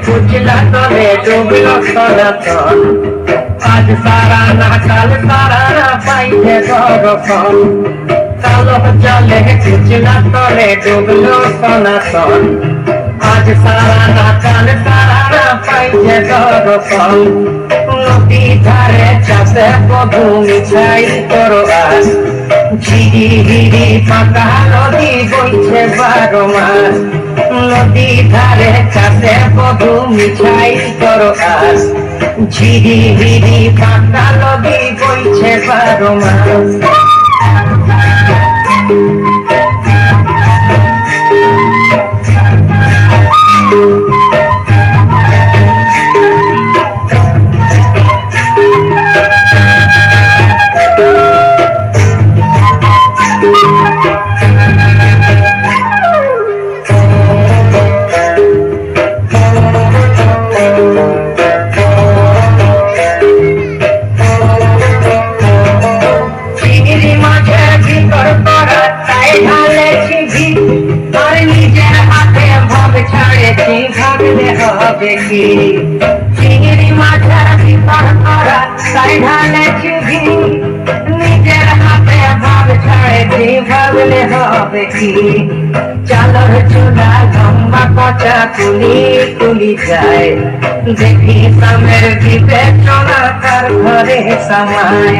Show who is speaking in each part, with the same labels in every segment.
Speaker 1: कुचला तले डूबलो सनातन आज सारा ना काल सारा ना पाइजे गौरफल कालो जले कुचला तले डूबलो सनातन आज सारा ना काल सारा ना पाइजे गौरफल नदी धारे चाषे बधुमी छाई करो आज झिरी हिरी फाका नदी बইছে 12 মাস नदी धारे चाषे बधुमी छाई करो आज झिरी हिरी फाका नदी बইছে 12 মাস चिंगड़ी माछा भीतर करा साइढाले छिभी निजेर हाथे भाग छाड़े थी भागले হবে কি চালর চুলা লম্বা কচা কুলি কুলি যায় দেখি সামের বিবেচনা তার ঘরে সামায়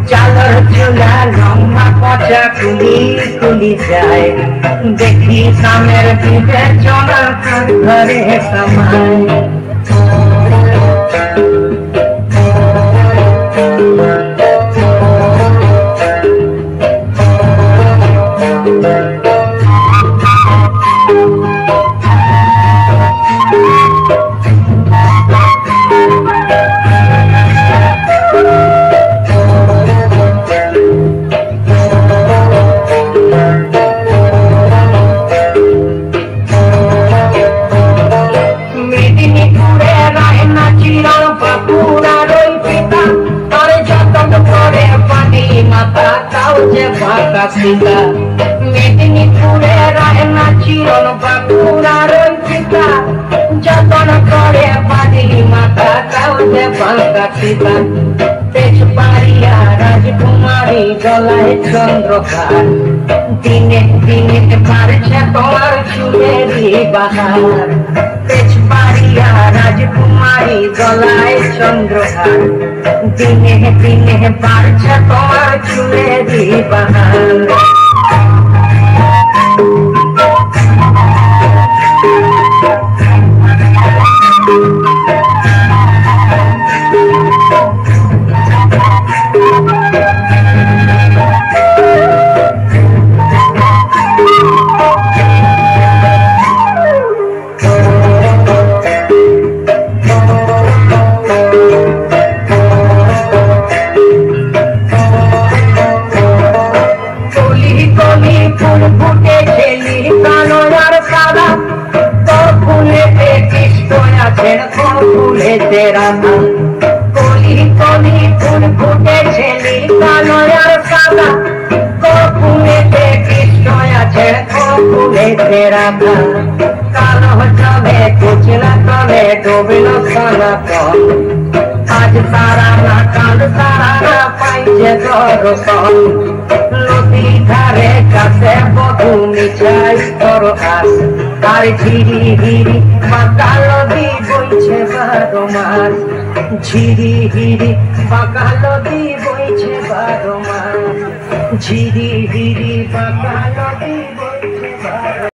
Speaker 1: চালর চুলা লম্বা কচা কুলি কুলি যায় দেখি সামের বিবেচনা তার ঘরে সামায় सीता मेदिनीपुरे रहना चिरन बाकुरार सीता जतन करे पानी माता काउजे बांका सीता तेजपारिया राजकुमारी गलाय चंद्रहार दिने दिने पारछे तोर चुलेरी बहार तेजपारिया राजकुमारी गलाय चंद्रहार दिने दिने पारछे तोर चुलेरी बहार तेरा कोली कोली फूल फूटे छेली कालो यार सादा को फूले ते कृष्णया छे को फूले तेरा कालो चले कुचला तले डूबलो सनातन आज सारा ना काल सारा ना पाइजे गौरफल नदी धारे चाषे बधुमी छाई करो आज तार झिरी हिरी फाका नदी বইছে 12 মাস ঝিরি হিরি ফাকা নদী বইছে 12 মাস ঝিরি হিরি ফাকা নদী বইছে 12